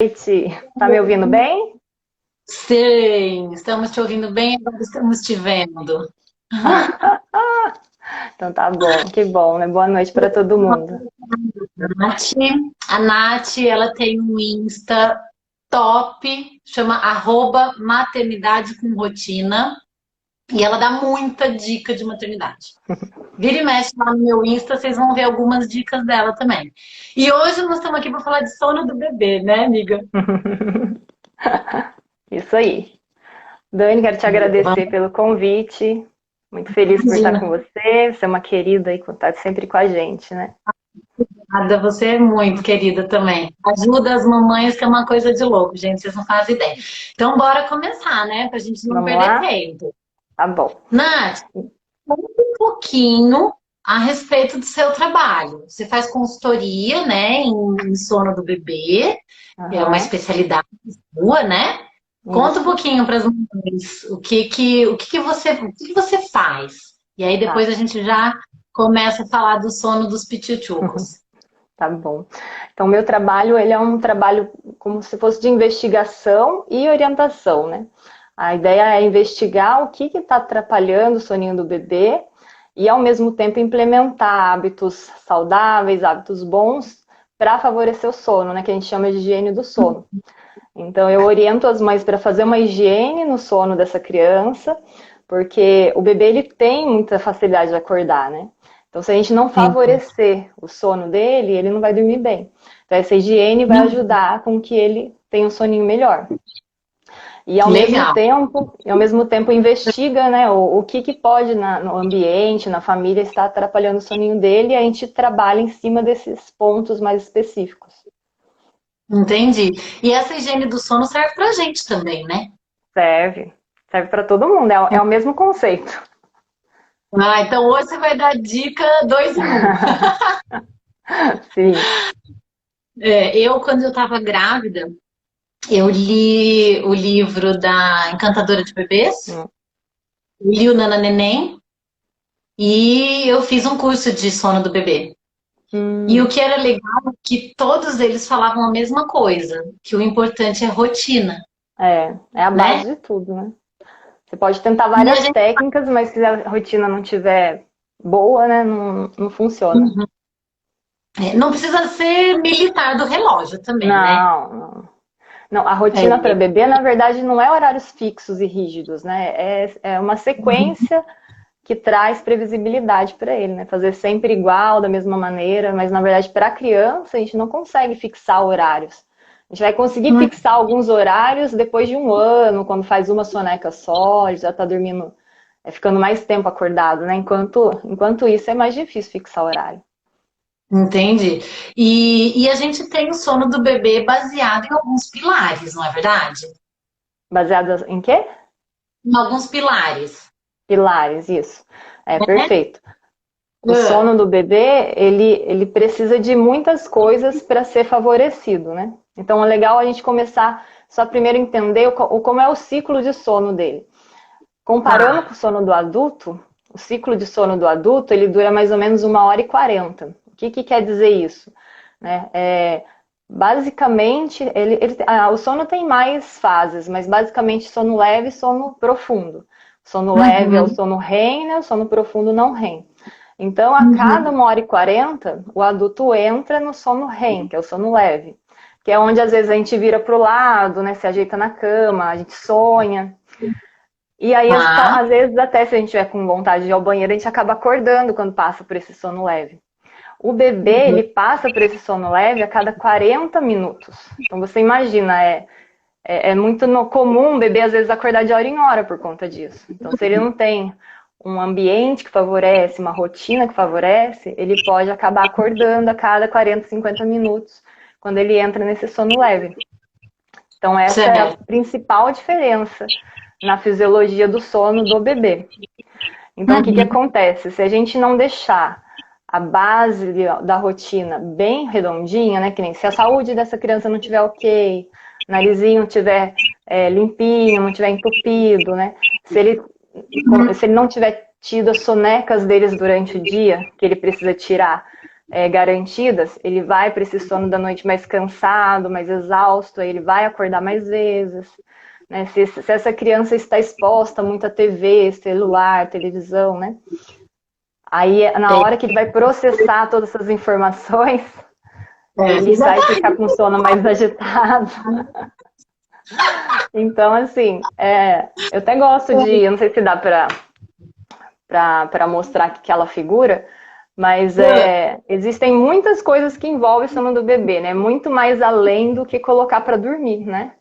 Noite. Tá me ouvindo bem? Sim, estamos te ouvindo bem, agora estamos te vendo. Então tá bom, que bom, né? Boa noite para todo mundo. Nath, a Nath, ela tem um Insta top, chama @maternidade com rotina, e ela dá muita dica de maternidade. Vira e mexe lá no meu Insta, vocês vão ver algumas dicas dela também. E hoje nós estamos aqui para falar de sono do bebê, né, amiga? Isso aí. Dani, quero te agradecer pelo convite. Muito feliz por estar Imagina. com você. Você é uma querida e tá sempre com a gente, né? Ada, você é muito querida também. Ajuda as mamães, que é uma coisa de louco, gente, vocês não fazem ideia. Então, bora começar, né? Pra gente não Vamos perder lá? tempo. Tá bom. Nath, conta um pouquinho a respeito do seu trabalho. Você faz consultoria, né, em sono do bebê, é uma Aham, especialidade sua, né? Conta um isso. pouquinho para as mamães o que que você faz. E aí depois Tá. a gente já começa a falar do sono dos pitichucos. Tá bom. Então, meu trabalho, ele é um trabalho como se fosse de investigação e orientação, né? A ideia é investigar o que está atrapalhando o soninho do bebê e, ao mesmo tempo, implementar hábitos saudáveis, hábitos bons para favorecer o sono, né? Que a gente chama de higiene do sono. Então, eu oriento as mães para fazer uma higiene no sono dessa criança, porque o bebê ele tem muita facilidade de acordar, né? Então, se a gente não Sim. favorecer o sono dele, ele não vai dormir bem. Então, essa higiene vai ajudar com que ele tenha um soninho melhor. E Legal. ao mesmo tempo investiga, né, o que, que pode no ambiente, na família, estar atrapalhando o soninho dele, e a gente trabalha em cima desses pontos mais específicos. Entendi. E essa higiene do sono serve pra gente também, né? Serve, serve para todo mundo, é o mesmo conceito. Ah, então hoje você vai dar dica dois em um. Sim. Quando eu estava grávida, eu li o livro da Encantadora de Bebês, li o Nana Neném e eu fiz um curso de sono do bebê. E o Hum, que era legal é que todos eles falavam a mesma coisa, que o importante é rotina, é a base né? de tudo, né? Você pode tentar E a várias gente técnicas, mas se a rotina não tiver boa, né, não funciona. não precisa ser militar do relógio também, né? Não, não. Não, a rotina para É, bebê, na verdade, não é horários fixos e rígidos, né? É uma sequência que traz previsibilidade para ele, né? Fazer sempre igual, da mesma maneira, mas na verdade, para a criança, a gente não consegue fixar horários. A gente vai conseguir fixar alguns horários depois de um ano, quando faz uma soneca só, ele já está dormindo, ficando mais tempo acordado, né? Enquanto isso, é mais difícil fixar horário. entendi. E a gente tem o sono do bebê baseado em alguns pilares, não é verdade? Baseado em quê? Em alguns pilares, Pilares, isso. É né? perfeito. O Ah, sono do bebê, ele precisa de muitas coisas para ser favorecido, né? Então é legal a gente começar só primeiro entender como é o ciclo de sono dele. Comparando com tá. o sono do adulto, o ciclo de sono do adulto, ele dura mais ou menos 1h40. O que, que quer dizer isso? Né? Basicamente, o sono tem mais fases, mas basicamente sono leve e sono profundo. Sono leve é o Uhum, sono REM, né? O sono profundo não REM. Então, a cada uhum. 1h40, o adulto entra no sono REM, que é o sono leve, que é onde às vezes a gente vira para o lado, né, se ajeita na cama, a gente sonha. E aí, Tá. às vezes, até se a gente tiver com vontade de ir ao banheiro, a gente acaba acordando quando passa por esse sono leve. O bebê, Uhum. ele passa por esse sono leve a cada 40 minutos. Então, você imagina, é muito comum o bebê, às vezes, acordar de hora em hora por conta disso. Então, se ele não tem um ambiente que favorece, uma rotina que favorece, ele pode acabar acordando a cada 40, 50 minutos, quando ele entra nesse sono leve. Então, essa é a Certo. principal diferença na fisiologia do sono do bebê. Então, o que, que Uhum. acontece? Se a gente não deixar a base da rotina bem redondinha, né? Que nem se a saúde dessa criança não tiver ok, o narizinho tiver limpinho, não tiver entupido, né? Se ele não tiver tido as sonecas deles durante o dia, que ele precisa tirar, garantidas, ele vai para esse sono da noite mais cansado, mais exausto, aí ele vai acordar mais vezes. Né? Se essa criança está exposta muito à TV, celular, televisão, né? Aí, na hora que ele vai processar todas essas informações, ele vai ficar com sono mais agitado. Então, assim, eu até gosto eu não sei se dá para mostrar aquela figura, mas existem muitas coisas que envolvem o sono do bebê, né? Muito mais além do que colocar para dormir, né?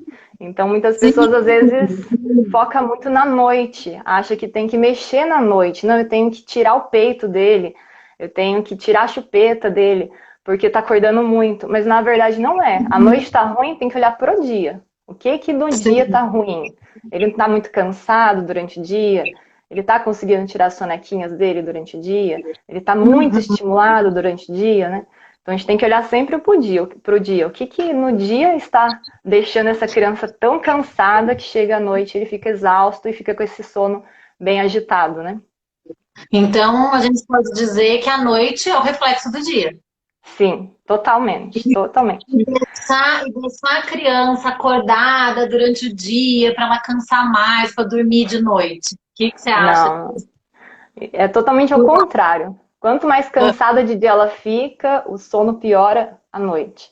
Então, muitas pessoas, às vezes, focam muito na noite, acha que tem que mexer na noite. Não, eu tenho que tirar o peito dele, eu tenho que tirar a chupeta dele, porque tá acordando muito. Mas, na verdade, não é. A noite tá ruim, tem que olhar pro dia. O que no dia tá ruim? Ele não tá muito cansado durante o dia? Ele tá conseguindo tirar as sonequinhas dele durante o dia? Ele tá muito estimulado durante o dia, né? Então a gente tem que olhar sempre pro dia. O que no dia está deixando essa criança tão cansada que chega à noite, ele fica exausto e fica com esse sono bem agitado, né? Então a gente pode dizer que a noite é o reflexo do dia. Sim, totalmente, totalmente. E deixar a criança acordada durante o dia para ela cansar mais, para dormir de noite. O que você acha? Não, é totalmente ao contrário. Quanto mais cansada de dia ela fica, o sono piora à noite.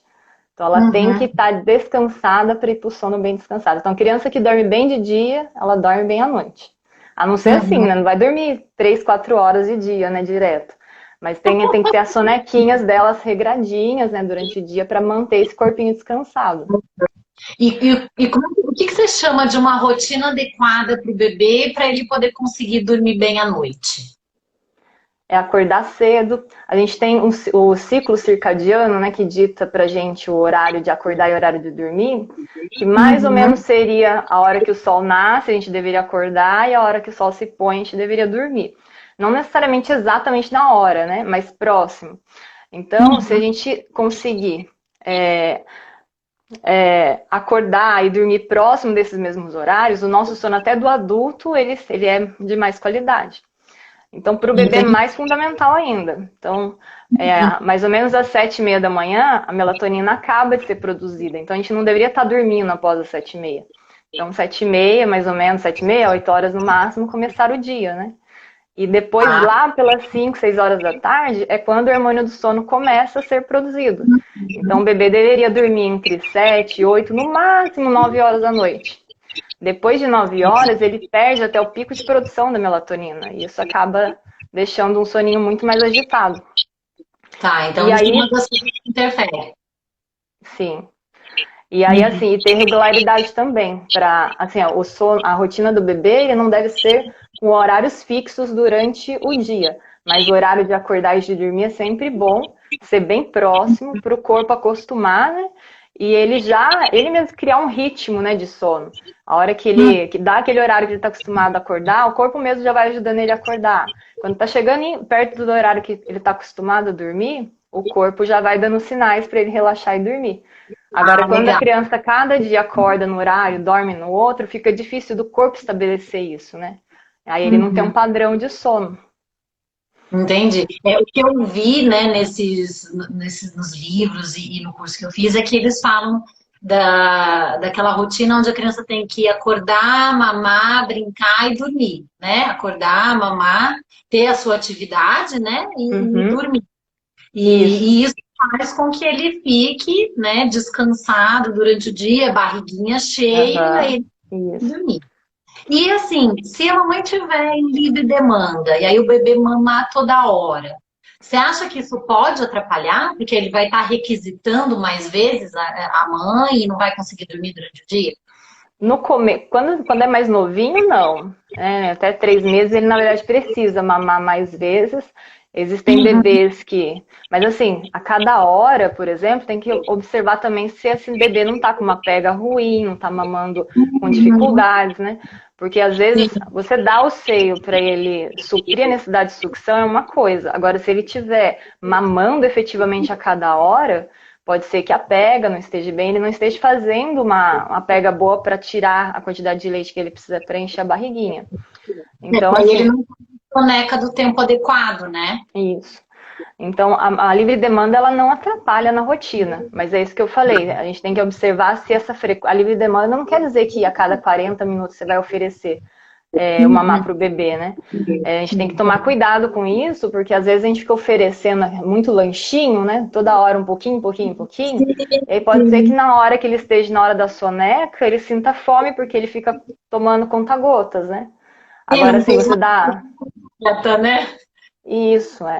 Então ela tem que estar descansada para ir para o sono bem descansada. Então a criança que dorme bem de dia, ela dorme bem à noite. A não ser assim, né? Não vai dormir 3, 4 horas de dia, né? Direto. Mas tem que ter as sonequinhas delas regradinhas, né? Durante o dia para manter esse corpinho descansado. O que você chama de uma rotina adequada para o bebê para ele poder conseguir dormir bem à noite? É acordar cedo. A gente tem o ciclo circadiano, né, que dita pra gente o horário de acordar e o horário de dormir, que mais ou menos seria a hora que o sol nasce, a gente deveria acordar, e a hora que o sol se põe, a gente deveria dormir. Não necessariamente exatamente na hora, né, mas próximo. Então, se a gente conseguir acordar e dormir próximo desses mesmos horários, o nosso sono até do adulto, ele é de mais qualidade. Então, para o bebê é mais fundamental ainda. Então, mais ou menos às 7h30 da manhã, a melatonina acaba de ser produzida. Então, a gente não deveria estar dormindo após as 7h30. Então, 7h30, mais ou menos, 7h30, 8 horas no máximo, começar o dia, né? E depois, lá pelas 5, 6 horas da tarde, é quando o hormônio do sono começa a ser produzido. Então, o bebê deveria dormir entre 7, 8, no máximo 9 horas da noite. Depois de 9 horas, ele perde até o pico de produção da melatonina. E isso acaba deixando um soninho muito mais agitado. Tá, então uma das coisas que interfere. Sim. E aí, assim, e ter regularidade também. Assim, o sono, a rotina do bebê, ele não deve ser com horários fixos durante o dia. Mas o horário de acordar e de dormir é sempre bom, ser bem próximo para o corpo acostumar, né? E ele mesmo criar um ritmo, né, de sono. A hora que dá aquele horário que ele está acostumado a acordar, o corpo mesmo já vai ajudando ele a acordar. Quando está chegando perto do horário que ele está acostumado a dormir, o corpo já vai dando sinais para ele relaxar e dormir. Agora, quando a criança cada dia acorda no horário, dorme no outro, fica difícil do corpo estabelecer isso, né? Aí ele não tem um padrão de sono. Entendi. O que eu vi, né, nos livros e no curso que eu fiz é que eles falam daquela rotina onde a criança tem que acordar, mamar, brincar e dormir, né? Acordar, mamar, ter a sua atividade, né? E dormir. E isso faz com que ele fique, né, descansado durante o dia, barriguinha cheia e dormir. E assim, se a mamãe tiver em livre demanda e aí o bebê mamar toda hora, você acha que isso pode atrapalhar? Porque ele vai estar requisitando mais vezes a mãe e não vai conseguir dormir durante o dia? Quando é mais novinho, não. Até 3 meses ele, na verdade, precisa mamar mais vezes. Existem bebês que... Mas assim, a cada hora, por exemplo, tem que observar também se esse bebê não está com uma pega ruim, não está mamando com dificuldades, né? Porque às vezes você dá o seio para ele suprir a necessidade de sucção é uma coisa. Agora, se ele estiver mamando efetivamente a cada hora, pode ser que a pega não esteja bem, ele não esteja fazendo uma pega boa para tirar a quantidade de leite que ele precisa para encher a barriguinha. Então, assim, ele não soneca do tempo adequado, né? Isso. Então, a livre demanda, ela não atrapalha na rotina, mas é isso que eu falei, a gente tem que observar se a livre demanda não quer dizer que a cada 40 minutos você vai oferecer o mamar para o bebê, né? A gente tem que tomar cuidado com isso, porque às vezes a gente fica oferecendo muito lanchinho, né? Toda hora um pouquinho, pouquinho, pouquinho, e aí pode ser que na hora que ele esteja na hora da soneca, ele sinta fome, porque ele fica tomando conta-gotas, né? Agora, assim, você dá... né? Isso, é.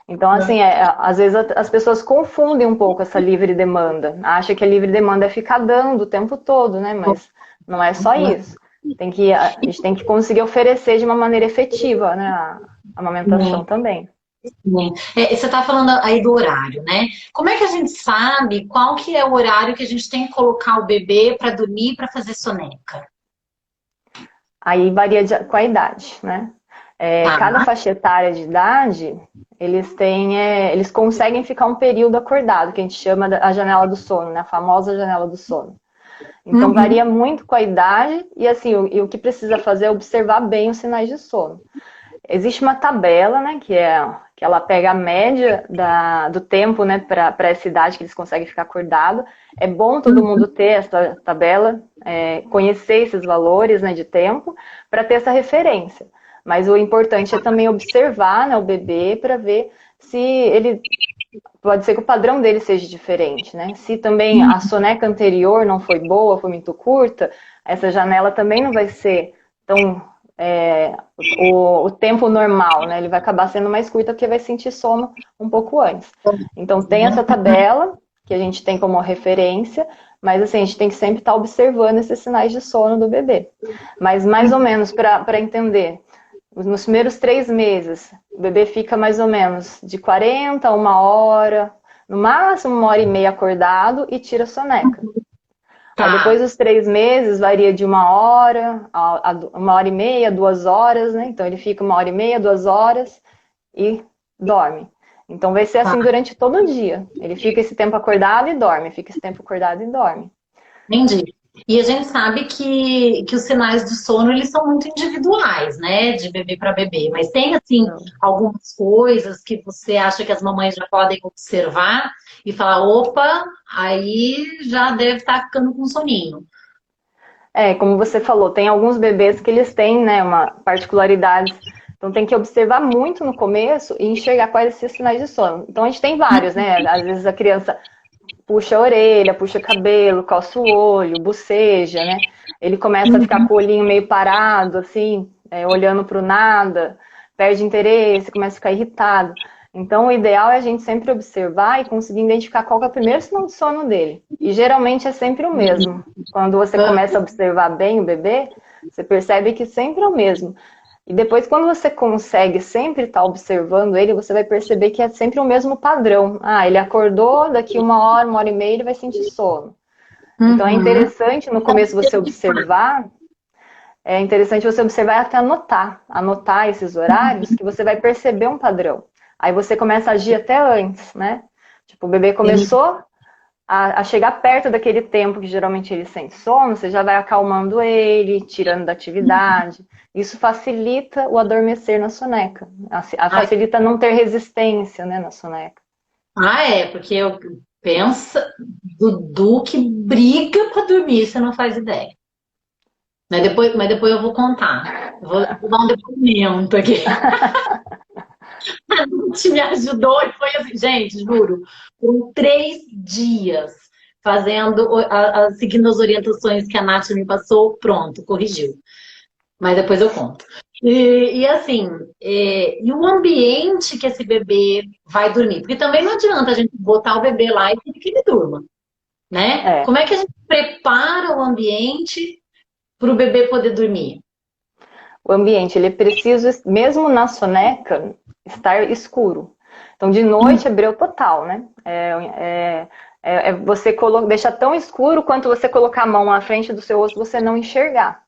Então, assim, às vezes as pessoas confundem um pouco essa livre demanda. Acha que a livre demanda é ficar dando o tempo todo, né? Mas não é só isso. A gente tem que conseguir oferecer de uma maneira efetiva, né? A amamentação também. Você está falando aí do horário, né? Como é que a gente sabe qual que é o horário que a gente tem que colocar o bebê para dormir, para fazer soneca? Aí varia com a idade, né? Cada faixa etária de idade, eles conseguem ficar um período acordado, que a gente chama a janela do sono, né? A famosa janela do sono. Então varia muito com a idade e assim, o que precisa fazer é observar bem os sinais de sono. Existe uma tabela, né, que ela pega a média do tempo, né, para essa idade que eles conseguem ficar acordados. É bom todo mundo ter essa tabela, conhecer esses valores, né, de tempo, para ter essa referência. Mas o importante é também observar, né, o bebê para ver se ele... Pode ser que o padrão dele seja diferente, né? Se também a soneca anterior não foi boa, foi muito curta, essa janela também não vai ser tão... o tempo normal, né? Ele vai acabar sendo mais curto porque vai sentir sono um pouco antes. Então tem essa tabela que a gente tem como referência, mas assim, a gente tem que sempre estar observando esses sinais de sono do bebê. Mas mais ou menos para entender, nos primeiros 3 meses, o bebê fica mais ou menos de 40 a 1 hora, no máximo 1 hora e meia acordado e tira a soneca. Aí depois dos 3 meses, varia de 1 hora a 1 hora e meia, 2 horas, né? Então ele fica 1 hora e meia, 2 horas e dorme. Então vai ser assim durante todo o dia. Ele fica esse tempo acordado e dorme, fica esse tempo acordado e dorme. Entendi. E a gente sabe que os sinais de sono, eles são muito individuais, né? De bebê para bebê. Mas tem, assim, algumas coisas que você acha que as mamães já podem observar e falar, opa, aí já deve estar ficando com soninho. Como você falou, tem alguns bebês que eles têm, né, uma particularidade. Então tem que observar muito no começo e enxergar quais esses sinais de sono. Então a gente tem vários, né? Às vezes a criança puxa a orelha, puxa o cabelo, coça o olho, boceja, né? Ele começa a ficar com o olhinho meio parado, assim, olhando para o nada, perde interesse, começa a ficar irritado. Então, o ideal é a gente sempre observar e conseguir identificar qual que é o primeiro sinal de sono dele. E geralmente é sempre o mesmo. Quando você começa a observar bem o bebê, você percebe que sempre é o mesmo. E depois, quando você consegue sempre estar observando ele, você vai perceber que é sempre o mesmo padrão. Ah, ele acordou, daqui 1 hora e meia, ele vai sentir sono. Então, é interessante no começo você observar, é interessante você observar e até anotar esses horários, que você vai perceber um padrão. Aí você começa a agir até antes, né? Tipo, o bebê começou a chegar perto daquele tempo que geralmente ele sente sono, você já vai acalmando ele, tirando da atividade. Isso facilita o adormecer na soneca. Facilita não ter resistência, né, na soneca. Porque eu penso, Dudu que briga para dormir, você não faz ideia. Mas depois eu vou contar. Eu vou dar um depoimento aqui. A Nath me ajudou e foi assim, gente, juro, foram 3 dias seguindo as orientações que a Nath me passou, pronto, corrigiu. Mas depois eu conto. E assim, e o ambiente que esse bebê vai dormir? Porque também não adianta a gente botar o bebê lá e que ele durma, né? Como é que a gente prepara o ambiente para o bebê poder dormir? O ambiente, ele precisa, mesmo na soneca, estar escuro. Então, de noite é breu total, né? Você deixar tão escuro quanto você colocar a mão na frente do seu rosto, você não enxergar.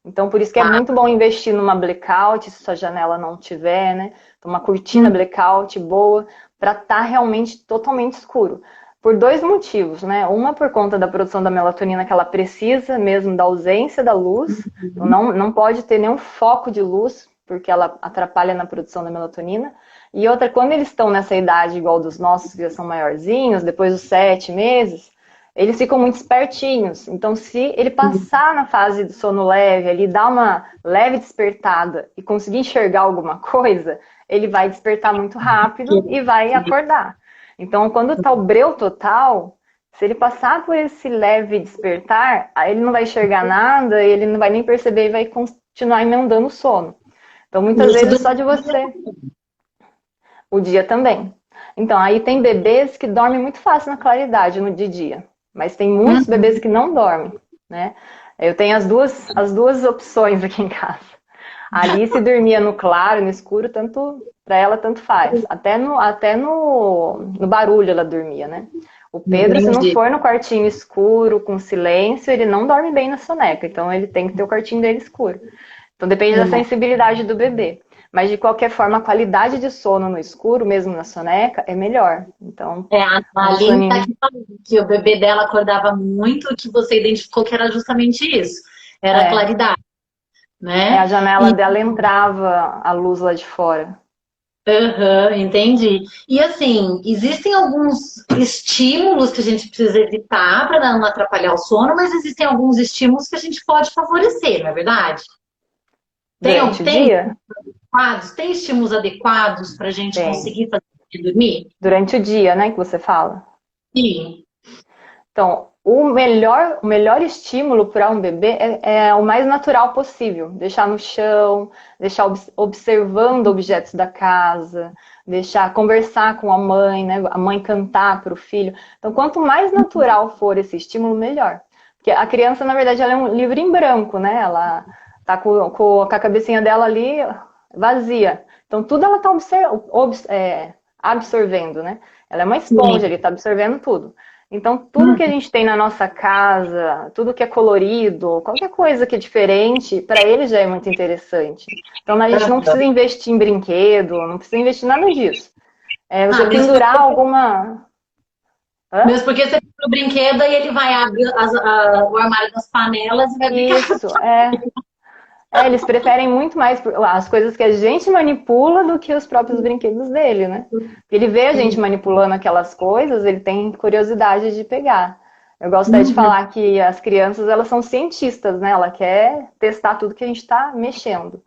Então, por isso que é muito bom investir numa blackout, se sua janela não tiver, né? Uma cortina blackout boa, para estar realmente totalmente escuro. Por 2 motivos, né? Uma por conta da produção da melatonina que ela precisa mesmo da ausência da luz. Então não pode ter nenhum foco de luz porque ela atrapalha na produção da melatonina. E outra, quando eles estão nessa idade igual dos nossos, que já são maiorzinhos, depois dos 7 meses, eles ficam muito espertinhos. Então, se ele passar na fase do sono leve, ele dá uma leve despertada e conseguir enxergar alguma coisa, ele vai despertar muito rápido e vai acordar. Então, quando está o breu total, se ele passar por esse leve despertar, aí ele não vai enxergar nada, ele não vai nem perceber e vai continuar emendando o sono. Então, muitas vezes, só de você... O dia também. Então, aí tem bebês que dormem muito fácil na claridade de dia. Mas tem muitos bebês que não dormem, né? Eu tenho as duas opções aqui em casa. A Alice dormia no claro, no escuro, tanto para ela, tanto faz. Até no barulho ela dormia, né? O Pedro, se não for no quartinho escuro, com silêncio, ele não dorme bem na soneca. Então, ele tem que ter o quartinho dele escuro. Então, depende da sensibilidade do bebê. Mas, de qualquer forma, a qualidade de sono no escuro, mesmo na soneca, é melhor. Então, a Aline tá aqui falando que o bebê dela acordava muito, que você identificou que era justamente isso. Era a claridade, né? A janela dela entrava a luz lá de fora. Entendi. E assim, existem alguns estímulos que a gente precisa evitar para não atrapalhar o sono, mas existem alguns estímulos que a gente pode favorecer, não é verdade? Durante o dia? Tem estímulos adequados para a gente conseguir fazer ele dormir? Durante o dia, né, que você fala? Sim. Então, o melhor estímulo para um bebê é o mais natural possível. Deixar no chão, deixar observando objetos da casa, deixar conversar com a mãe, né? A mãe cantar para o filho. Então, quanto mais natural for esse estímulo, melhor. Porque a criança, na verdade, ela é um livro em branco, né? Ela tá com a cabecinha dela ali vazia. Então, tudo ela está absorvendo, né? Ela é uma esponja, ele está absorvendo tudo. Então, tudo que a gente tem na nossa casa, tudo que é colorido, qualquer coisa que é diferente, para ele já é muito interessante. Então, a gente não precisa investir em brinquedo, não precisa investir em nada disso. Você pendurar alguma... Mesmo porque você tem o brinquedo e ele vai abrir o armário das panelas e vai brincar. Isso, eles preferem muito mais as coisas que a gente manipula do que os próprios brinquedos dele, né? Ele vê a gente manipulando aquelas coisas, ele tem curiosidade de pegar. Eu gosto até de falar que as crianças, elas são cientistas, né? Ela quer testar tudo que a gente está mexendo.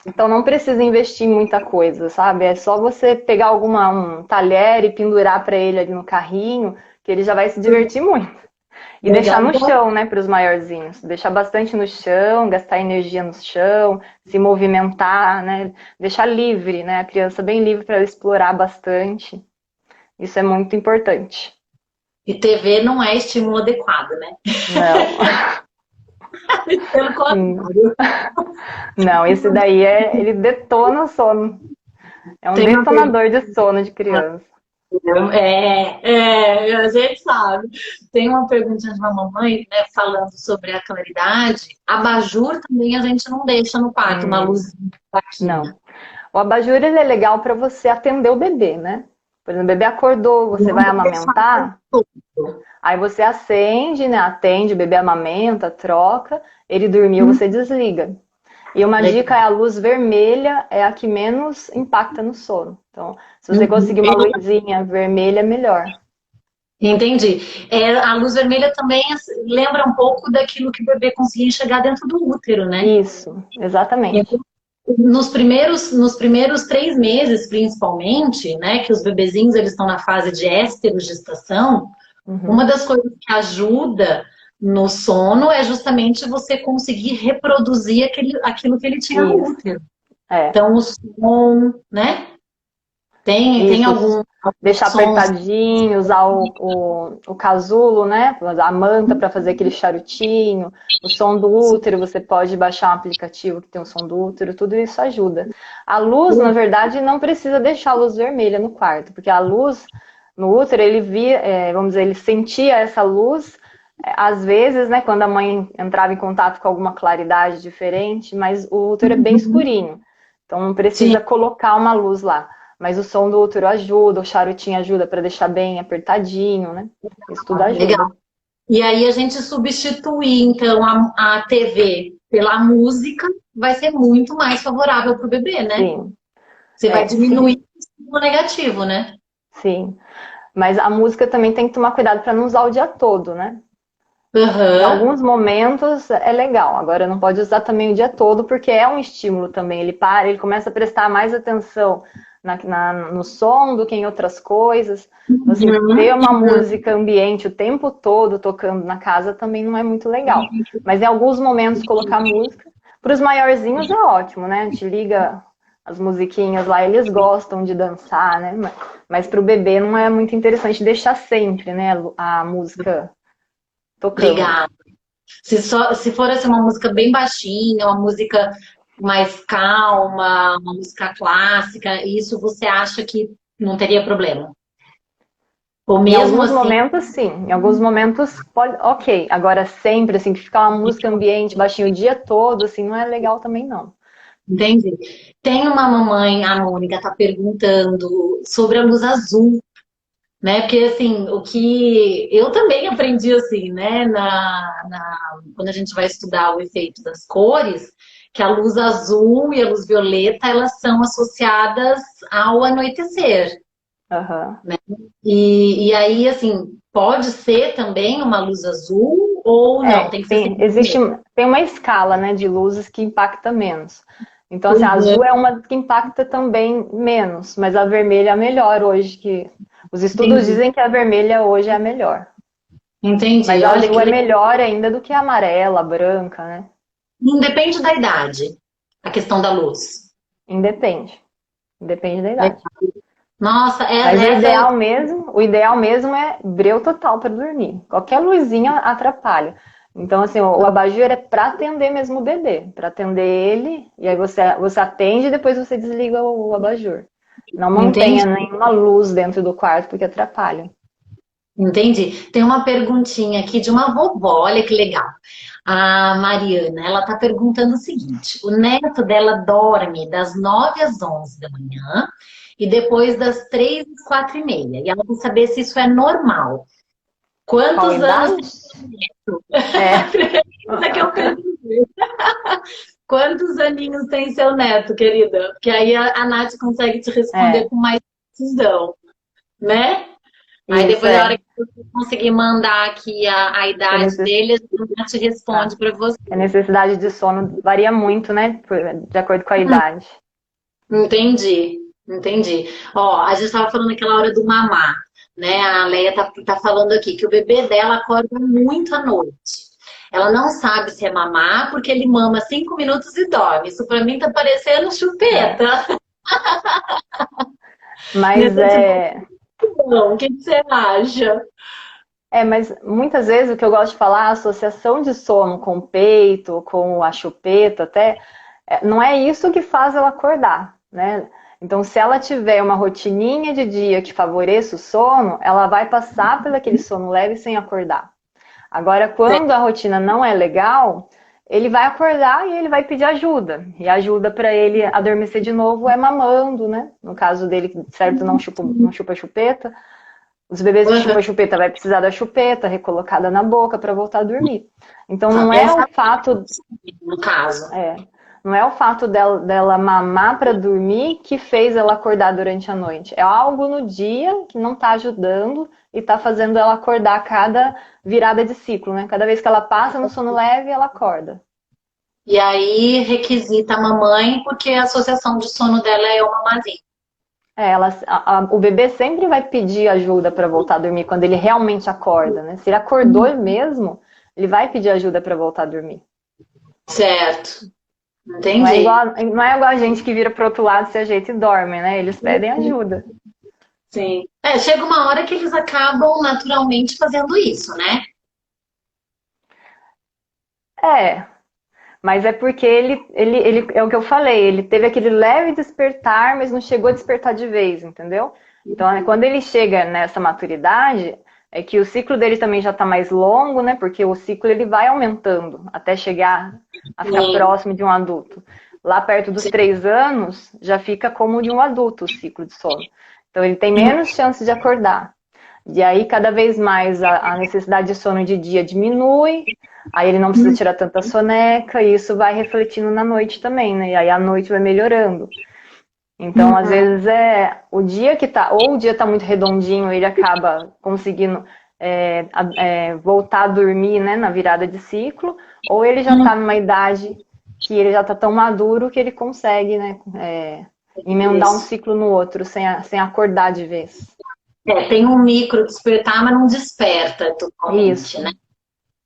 Então não precisa investir em muita coisa, sabe? É só você pegar um talher e pendurar para ele ali no carrinho, que ele já vai se divertir muito. E deixar no chão, né, para os maiorzinhos. Deixar bastante no chão, gastar energia no chão, se movimentar, né? Deixar livre, né? A criança bem livre para ela explorar bastante. Isso é muito importante. E TV não é estímulo adequado, né? Não. Pelo contrário. Não, esse daí ele detona o sono. É um detonador de sono de criança. A gente sabe. Tem uma pergunta de uma mamãe, né, falando sobre a claridade. Abajur também a gente não deixa no quarto, uma luz. Não. O abajur ele é legal para você atender o bebê, né? Por exemplo, o bebê acordou, você vai amamentar, aí você acende, né? Atende, o bebê amamenta, troca, ele dormiu, você desliga. E uma dica é a luz vermelha, é a que menos impacta no sono. Então, se você conseguir uma luzinha vermelha, melhor. Entendi. A luz vermelha também lembra um pouco daquilo que o bebê conseguia enxergar dentro do útero, né? Isso, exatamente. Nos primeiros 3 meses, principalmente, né, que os bebezinhos eles estão na fase de esterogestação, uma das coisas que ajuda no sono é justamente você conseguir reproduzir aquilo que ele tinha no útero. Então, o som, né? Tem algum... Deixar apertadinho, usar o casulo, né? A manta para fazer aquele charutinho. O som do útero, você pode baixar um aplicativo que tem o som do útero. Tudo isso ajuda. A luz, na verdade, não precisa deixar a luz vermelha no quarto. Porque a luz no útero, ele sentia essa luz... Às vezes, né, quando a mãe entrava em contato com alguma claridade diferente, mas o útero é bem escurinho. Então não precisa colocar uma luz lá. Mas o som do útero ajuda, o charutinho ajuda para deixar bem apertadinho, né? Isso tudo ajuda. Legal. E aí a gente substituir, então, a TV pela música, vai ser muito mais favorável para o bebê, né? Sim, Você vai sim, diminuir o estímulo negativo, né? sim. Mas a música também tem que tomar cuidado para não usar o dia todo, né? Em Aham. alguns momentos é legal, agora não pode usar também o dia todo, porque é um estímulo também. Ele para, ele começa a prestar mais atenção no som do que em outras coisas. Você ter Uhum. uma música ambiente o tempo todo tocando na casa também não é muito legal. Mas em alguns momentos colocar música. Para os maiorzinhos é ótimo, né? A gente liga as musiquinhas lá, eles gostam de dançar, né? Mas para o bebê não é muito interessante deixar sempre, né? A música tocando. Obrigada. Se for assim, uma música bem baixinha, uma música mais calma, uma música clássica, isso você acha que não teria problema? Ou Em mesmo alguns assim, momentos, sim. Em alguns momentos, pode, ok. Agora, sempre, assim, que ficar uma música ambiente baixinho o dia todo, assim, não é legal também, não. entende? Tem uma mamãe, a Mônica, tá perguntando sobre a luz azul, né? Porque assim, o que eu também aprendi assim, né? Quando a gente vai estudar o efeito das cores, que a luz azul e a luz violeta, elas são associadas ao anoitecer. Aham. E aí, assim, pode ser também uma luz azul ou não? Tem que ser Tem, sempre existe, vermelho. tem uma escala, né, de luzes que impacta menos. Então, assim, a Uhum. azul é uma que impacta também menos, mas a vermelha é a melhor hoje, que os estudos Entendi. dizem que a vermelha hoje é a melhor. Mas Entendi. a Olha azul que é legal. melhor ainda do que a amarela, a branca, né? Não depende da idade, a questão da luz. Independe. Depende da idade. Nossa, Mas essa o ideal mesmo é breu total para dormir. Qualquer luzinha atrapalha. Então, assim, o abajur é para atender mesmo o bebê, para atender ele, e aí você atende e depois você desliga o abajur. Não mantenha entendi, nenhuma luz dentro do quarto, porque atrapalha. entendi. Tem uma perguntinha aqui de uma vovó, olha que legal. A Mariana, ela está perguntando o seguinte: o neto dela dorme das 9 às 11 da manhã e depois das 3 às 4 e meia. E ela quer saber se isso é normal. Qual a Quantos anos idade? tem o neto? É. Isso que eu perguntei. Quantos aninhos tem seu neto, querida? Porque aí a Nath consegue te responder É, com mais precisão, né? Aí isso depois, na hora é. que você conseguir mandar aqui a Que a idade necess- dele, a gente responde tá. para você. Que a necessidade de sono varia muito, né? De acordo com a idade. Entendi, entendi. Ó, a gente estava falando naquela hora do mamar, né? A Leia tá falando aqui que o bebê dela acorda muito à noite. Ela não sabe se é mamar porque ele mama 5 minutos e dorme. Isso para mim tá parecendo É. chupeta. Mas Necessidade é. não. O que que você acha? Mas muitas vezes o que eu gosto de falar, a associação de sono com o peito, com a chupeta, até, não é isso que faz ela acordar, né? Então, se ela tiver uma rotininha de dia que favoreça o sono, ela vai passar pelo aquele sono leve sem acordar. Agora, quando a rotina não é legal, ele vai acordar e ele vai pedir ajuda. E a ajuda para ele adormecer de novo é mamando, né? No caso dele, certo, não chupa chupeta. Os bebês que chupam chupeta vai precisar da chupeta recolocada na boca para voltar a dormir. Então Tá não é o pensando fato, no caso. não é o fato dela mamar para dormir que fez ela acordar durante a noite. É algo no dia que não está ajudando e está fazendo ela acordar a cada virada de ciclo, né? Cada vez que ela passa no sono leve, ela acorda. E aí requisita a mamãe porque a associação de sono dela é uma mazinha. O bebê sempre vai pedir ajuda para voltar a dormir quando ele realmente acorda, né? Se ele acordou mesmo, ele vai pedir ajuda para voltar a dormir. Certo. Não é Entendi. igual, não é igual a gente que vira pro outro lado, se ajeita e dorme, né? Eles pedem ajuda. Sim. É, chega uma hora que eles acabam naturalmente fazendo isso, né? É, mas é porque é o que eu falei, ele teve aquele leve despertar, mas não chegou a despertar de vez, entendeu? Então, quando ele chega nessa maturidade, é que o ciclo dele também já está mais longo, né? Porque o ciclo ele vai aumentando até chegar a ficar Sim. próximo de um adulto. Lá perto dos 3 anos, já fica como de um adulto o ciclo de sono. Então, ele tem menos chance de acordar. E aí, cada vez mais, a necessidade de sono de dia diminui, aí ele não precisa tirar tanta soneca, e isso vai refletindo na noite também, né? E aí a noite vai melhorando. Então, às vezes, o dia que tá, ou o dia tá muito redondinho, ele acaba conseguindo voltar a dormir, né, na virada de ciclo, ou ele já tá numa idade que ele já tá tão maduro que ele consegue, né, emendar um Isso. ciclo no outro, sem acordar de vez. Tem um micro despertar, mas não desperta totalmente, Isso. né?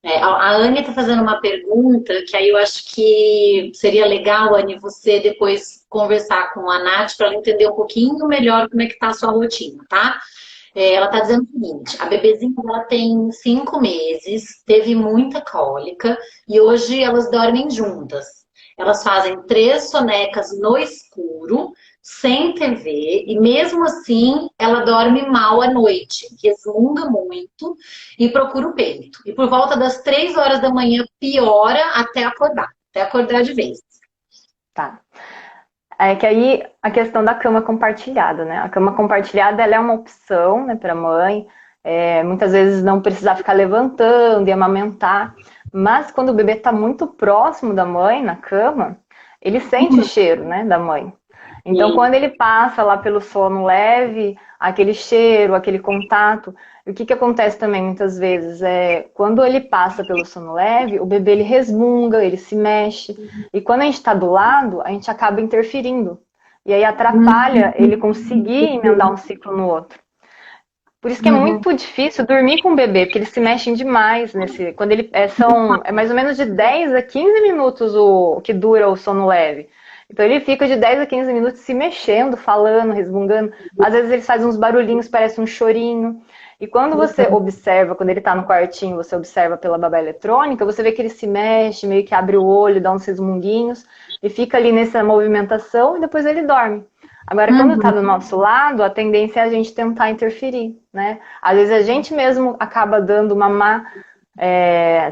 A Anne está fazendo uma pergunta que aí eu acho que seria legal, Anne, você depois conversar com a Nath para ela entender um pouquinho melhor como é que está a sua rotina, tá? Ela está dizendo o seguinte, a bebezinha dela tem 5 meses, teve muita cólica e hoje elas dormem juntas. Elas fazem 3 sonecas no escuro, sem TV, e mesmo assim ela dorme mal à noite, resmunga muito e procura o peito. E por volta das 3 horas da manhã piora até acordar de vez. Tá. É que aí a questão da cama compartilhada, né? A cama compartilhada ela é uma opção, né, para a mãe. Muitas vezes não precisar ficar levantando e amamentar. Mas quando o bebê está muito próximo da mãe na cama, ele sente o cheiro, né, da mãe. Então, quando ele passa lá pelo sono leve, aquele cheiro, aquele contato, o que acontece também muitas vezes quando ele passa pelo sono leve, o bebê ele resmunga, ele se mexe, e quando a gente está do lado, a gente acaba interferindo. E aí atrapalha ele conseguir emendar um ciclo no outro. Por isso que é muito difícil dormir com o bebê, porque eles se mexem demais quando ele é mais ou menos de 10 a 15 minutos o que dura o sono leve. Então ele fica de 10 a 15 minutos se mexendo, falando, resmungando. Às vezes ele faz uns barulhinhos, parece um chorinho. E quando você observa, quando ele tá no quartinho, você observa pela babá eletrônica, você vê que ele se mexe, meio que abre o olho, dá uns resmunguinhos, e fica ali nessa movimentação e depois ele dorme. Agora, quando está do nosso lado, a tendência é a gente tentar interferir, né? Às vezes a gente mesmo acaba dando mamar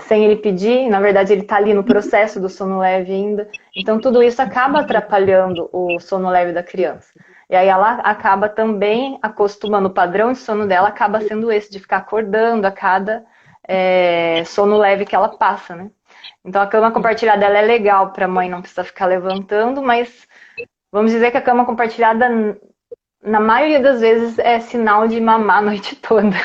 sem ele pedir, na verdade ele está ali no processo do sono leve ainda. Então tudo isso acaba atrapalhando o sono leve da criança. E aí ela acaba também acostumando, o padrão de sono dela acaba sendo esse, de ficar acordando a cada sono leve que ela passa, né? Então a cama compartilhada ela é legal para a mãe não precisar ficar levantando, mas vamos dizer que a cama compartilhada, na maioria das vezes, é sinal de mamar a noite toda.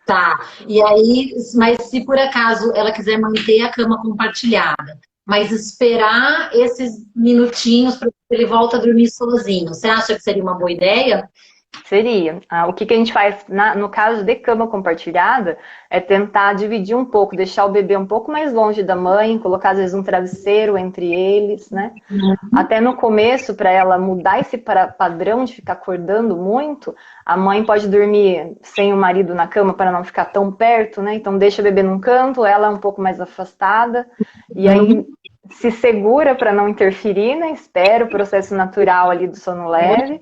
Tá. E aí, mas se por acaso ela quiser manter a cama compartilhada, mas esperar esses minutinhos para ele volta a dormir sozinho, você acha que seria uma boa ideia? Seria. O que a gente faz no caso de cama compartilhada é tentar dividir um pouco, deixar o bebê um pouco mais longe da mãe, colocar às vezes um travesseiro entre eles, né? Até no começo, para ela mudar esse padrão de ficar acordando muito, a mãe pode dormir sem o marido na cama para não ficar tão perto, né? Então deixa o bebê num canto, ela um pouco mais afastada, e aí se segura para não interferir, né? Espera o processo natural ali do sono leve.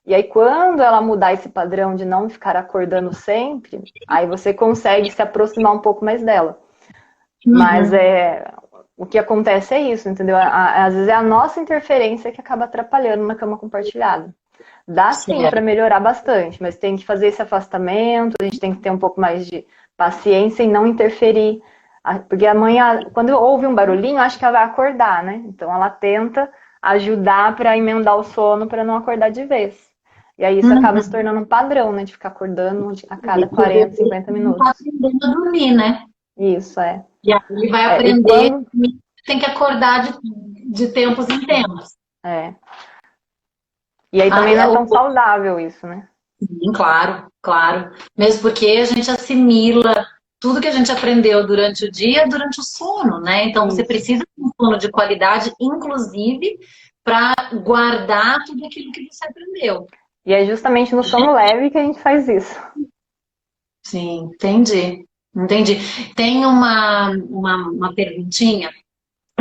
E aí, quando ela mudar esse padrão de não ficar acordando sempre, aí você consegue se aproximar um pouco mais dela. Mas o que acontece é isso, entendeu? Às vezes é a nossa interferência que acaba atrapalhando na cama compartilhada. Dá sim para melhorar bastante, mas tem que fazer esse afastamento, a gente tem que ter um pouco mais de paciência e não interferir. Porque a mãe, quando ouve um barulhinho, acha que ela vai acordar, né? Então ela tenta ajudar para emendar o sono para não acordar de vez. E aí isso acaba se tornando um padrão, né? De ficar acordando a cada 40, 50 minutos. Tá aprendendo a dormir, né? Isso, E aí ele vai aprender que tem que acordar de tempos em tempos. E aí também não é tão saudável isso, né? Sim, claro, claro. Mesmo porque a gente assimila tudo que a gente aprendeu durante o dia, durante o sono, né? Então você precisa de um sono de qualidade, inclusive, para guardar tudo aquilo que você aprendeu. E é justamente no sono leve que a gente faz isso. Sim, entendi. Entendi. Tem uma perguntinha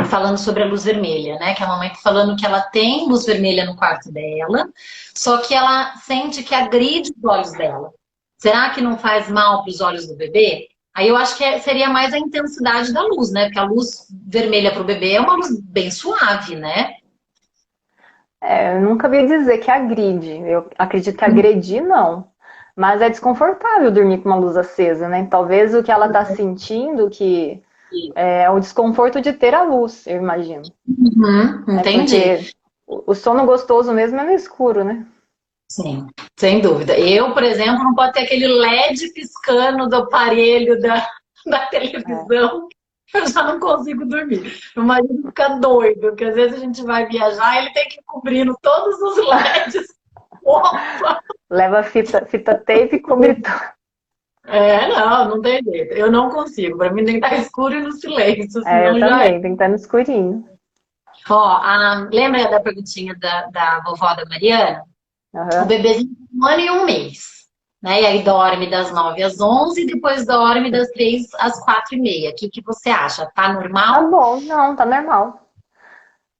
falando sobre a luz vermelha, né? Que a mamãe tá falando que ela tem luz vermelha no quarto dela, só que ela sente que agride os olhos dela. Será que não faz mal para os olhos do bebê? Aí eu acho que seria mais a intensidade da luz, né? Porque a luz vermelha para o bebê é uma luz bem suave, né? Eu nunca vi dizer que agride. Eu acredito que agredir, não. Mas é desconfortável dormir com uma luz acesa, né? Talvez o que ela está sentindo que é o desconforto de ter a luz, eu imagino. Né? Entendi. Porque o sono gostoso mesmo é no escuro, né? Sim, sem dúvida. Eu, por exemplo, não pode ter aquele LED piscando do aparelho da É. televisão. Eu já não consigo dormir. Meu marido fica doido, porque às vezes a gente vai viajar e ele tem que ir cobrindo todos os LEDs. Opa! Leva fita tape e cobertor. É, não tem jeito. Eu não consigo. Para mim tem que estar escuro e no silêncio, É, eu senão já é. também, tem que estar no escurinho. Ó, lembra da perguntinha da vovó da Mariana? O Aham. bebezinho tem 1 ano e 1 mês, né? E aí dorme das 9 às 11 e depois dorme das 3 às 4h30. O que você acha? Tá Tá normal? bom, não, tá normal.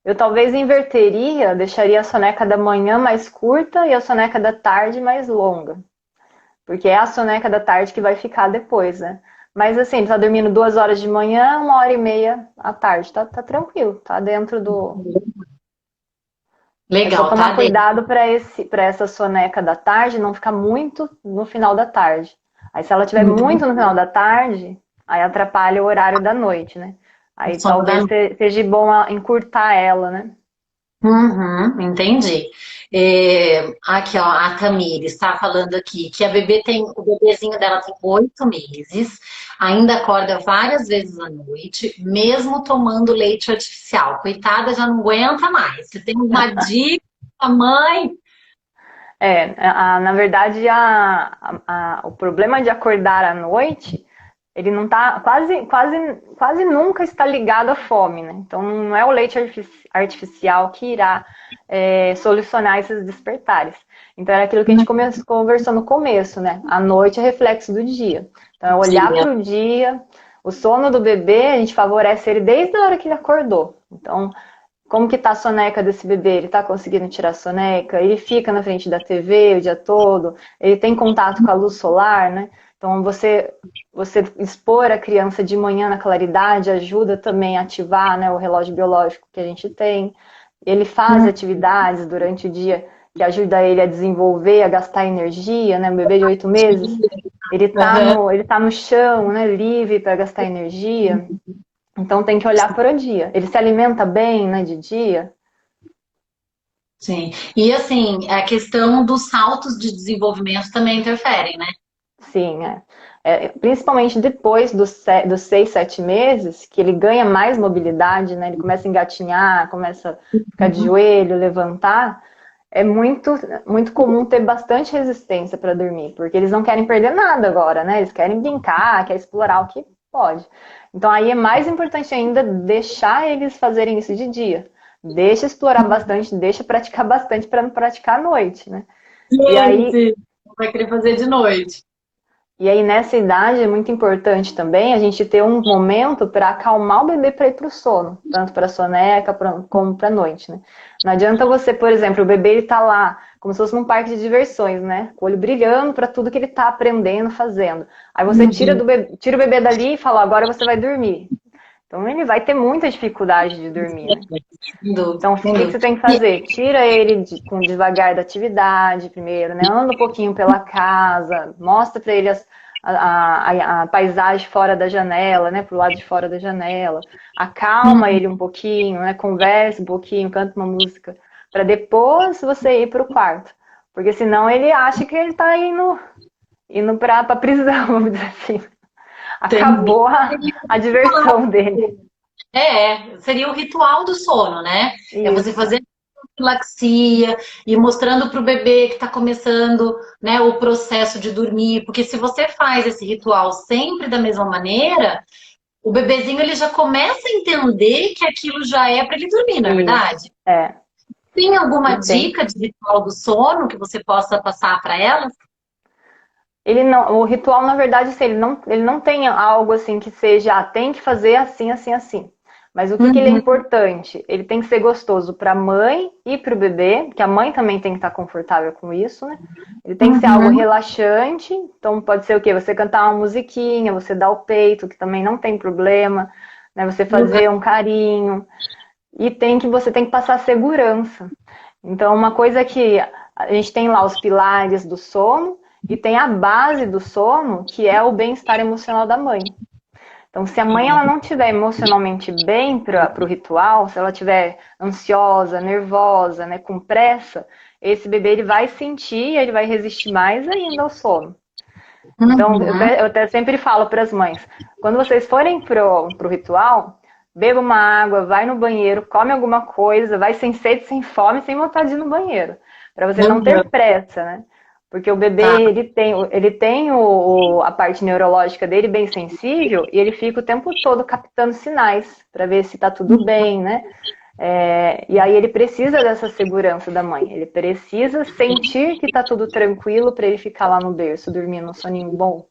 Eu talvez inverteria, deixaria a soneca da manhã mais curta e a soneca da tarde mais longa. Porque é a soneca da tarde que vai ficar depois, né? Mas assim, ele tá dormindo 2 horas de manhã, 1 hora e meia à tarde. Tá tranquilo, tá dentro do. É só Legal, tá tomar dentro. cuidado para essa soneca da tarde não ficar muito no final da tarde. Aí se ela tiver muito no final da tarde, aí atrapalha o horário da noite, né? O Aí sono da talvez seja bom encurtar ela, né? Uhum, entendi. Aqui, ó, a Tamires está falando aqui que o bebezinho dela tem 8 meses, ainda acorda várias vezes à noite, mesmo tomando leite artificial. Coitada, já não aguenta mais. Você tem uma dica, mãe? Na verdade, o problema de acordar à noite, ele não tá, quase nunca está ligado à fome, né? Então, não é o leite artificial que irá solucionar esses despertares. Então, era aquilo que a gente conversou no começo, né? A noite é reflexo do dia. Então, é olhar Dia. para o dia, o sono do bebê, a gente favorece ele desde a hora que ele acordou. Então, como que tá a soneca desse bebê? Ele tá conseguindo tirar a soneca? Ele fica na frente da TV o dia todo? Ele tem contato com a luz solar, né? Então, você expor a criança de manhã na claridade ajuda também a ativar, né, o relógio biológico que a gente tem. Ele faz atividades durante o dia que ajuda ele a desenvolver, a gastar energia, né? Um bebê de 8 meses, Aham. ele tá no chão, né, livre para gastar energia. Então tem que olhar para o dia. Ele se alimenta bem, né, de dia? Sim. E assim, a questão dos saltos de desenvolvimento também interferem, né? Sim, é. Principalmente depois dos 6, 7 meses, que ele ganha mais mobilidade, né? Ele começa a engatinhar, começa a ficar de joelho, levantar. É muito comum ter bastante resistência para dormir, porque eles não querem perder nada agora, né? Eles querem brincar, querem explorar o que pode. Então aí é mais importante ainda deixar eles fazerem isso de dia. Deixa explorar bastante, deixa praticar bastante para não praticar à noite, né? E aí Gente, vai querer fazer de noite. E aí, nessa idade, é muito importante também a gente ter um momento para acalmar o bebê para ir para o sono, tanto para a soneca como para a noite, né? Não adianta você, por exemplo, o bebê ele tá lá, como se fosse num parque de diversões, né? Com o olho brilhando para tudo que ele está aprendendo, fazendo. Aí você Uhum. tira o bebê dali e fala, agora você vai dormir. Então ele vai ter muita dificuldade de dormir, né? Sem dúvida, Então, o sem que você dúvida. tem que fazer? Tira ele com devagar da atividade primeiro, né? Anda um pouquinho pela casa, mostra para ele a paisagem fora da janela, né? Pro lado de fora da janela. Acalma ele um pouquinho, né? Conversa um pouquinho, canta uma música, para depois você ir para o quarto. Porque senão ele acha que ele está indo para a prisão, vamos dizer assim. Entendi. Acabou a diversão dele. Seria o ritual do sono, né? É você Isso. fazer profilaxia e mostrando para o bebê que está começando, né, o processo de dormir, porque se você faz esse ritual sempre da mesma maneira, o bebezinho ele já começa a entender que aquilo já é para ele dormir, não é Isso. verdade? É. Tem alguma E tem. dica de ritual do sono que você possa passar para elas? Ele não, o ritual, na verdade, assim, ele não tem algo assim que seja, tem que fazer assim, assim, assim. Mas o que que ele é Uhum, importante? Ele tem que ser gostoso para a mãe e para o bebê, que a mãe também tem que estar confortável com isso, né? Ele tem que ser algo uhum, relaxante, então pode ser o quê? Você cantar uma musiquinha, você dar o peito, que também não tem problema, né? Você fazer um carinho. E você tem que passar segurança. Então, uma coisa que a gente tem lá os pilares do sono, e tem a base do sono, que é o bem-estar emocional da mãe. Então, se a mãe ela não estiver emocionalmente bem para o ritual, se ela estiver ansiosa, nervosa, né, com pressa, esse bebê ele vai sentir, ele vai resistir mais ainda ao sono. Então, eu até sempre falo para as mães, quando vocês forem pro ritual, beba uma água, vai no banheiro, come alguma coisa, vai sem sede, sem fome, sem vontade de ir no banheiro, para você não ter pressa, né? Porque o bebê, ele tem a parte neurológica dele bem sensível e ele fica o tempo todo captando sinais para ver se está tudo bem, né? E aí ele precisa dessa segurança da mãe. Ele precisa sentir que está tudo tranquilo para ele ficar lá no berço, dormindo um soninho bom.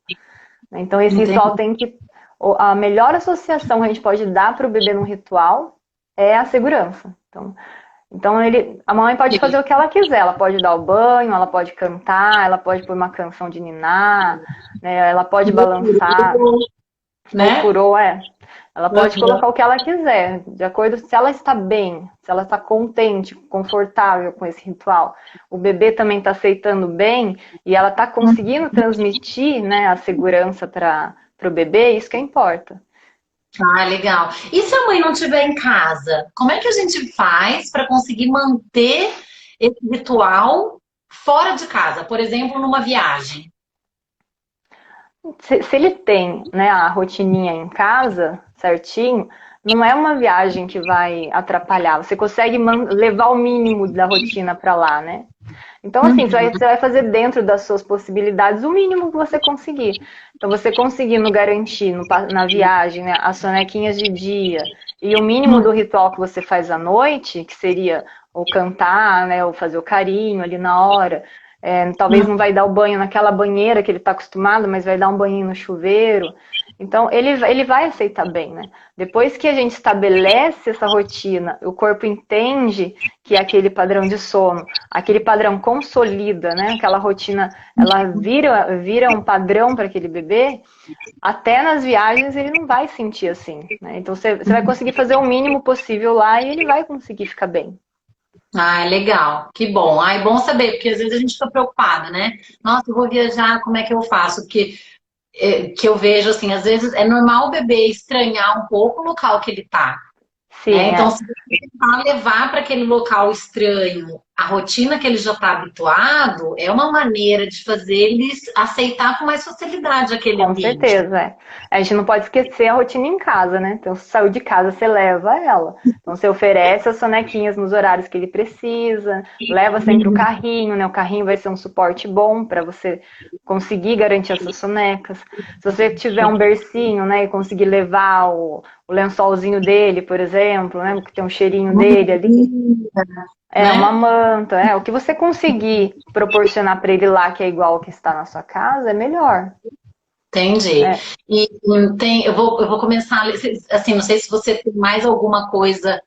Então esse ritual tem que... A melhor associação que a gente pode dar para o bebê num ritual é a segurança. Então a mãe pode fazer o que ela quiser, ela pode dar o banho, ela pode cantar, ela pode pôr uma canção de niná, né, ela pode balançar, né? Ela pode colocar o que ela quiser, de acordo se ela está bem, se ela está contente, confortável com esse ritual. O bebê também está aceitando bem e ela está conseguindo transmitir, né, a segurança para o bebê, isso que importa. Ah, legal. E se a mãe não estiver em casa, como é que a gente faz para conseguir manter esse ritual fora de casa? Por exemplo, numa viagem. Se ele tem, né, a rotininha em casa, certinho, não é uma viagem que vai atrapalhar. Você consegue levar o mínimo da rotina para lá, né? Então, assim, você vai fazer dentro das suas possibilidades o mínimo que você conseguir. Então, você conseguindo garantir na viagem, né, as sonequinhas de dia e o mínimo do ritual que você faz à noite, que seria ou cantar, né, ou fazer o carinho ali na hora. Talvez não vai dar o banho naquela banheira que ele está acostumado, mas vai dar um banho no chuveiro. Então, ele vai aceitar bem, né? Depois que a gente estabelece essa rotina, o corpo entende que é aquele padrão de sono, aquele padrão consolida, né? Aquela rotina, ela vira um padrão para aquele bebê, até nas viagens ele não vai sentir assim, né? Então, você vai conseguir fazer o mínimo possível lá e ele vai conseguir ficar bem. Ah, legal, que bom. Ah, é bom saber, porque às vezes a gente fica preocupada, né? Nossa, eu vou viajar, como é que eu faço? Porque que eu vejo assim, às vezes é normal o bebê estranhar um pouco o local que ele tá. Sim, Então, se você tentar levar para aquele local estranho a rotina que ele já está habituado, é uma maneira de fazer eles aceitar com mais facilidade aquele com ambiente. certeza, é. A gente não pode esquecer a rotina em casa, né? Então, se saiu de casa, você leva ela. Então, você oferece as sonequinhas nos horários que ele precisa, leva sempre o carrinho, né? O carrinho vai ser um suporte bom para você conseguir garantir essas sonecas. Se você tiver um bercinho, né, e conseguir levar o lençolzinho dele, por exemplo, né? Que tem um cheirinho dele ali. Uma manta, o que você conseguir proporcionar para ele lá, que é igual ao que está na sua casa, é melhor. Entendi. E eu vou começar, assim, não sei se você tem mais alguma coisa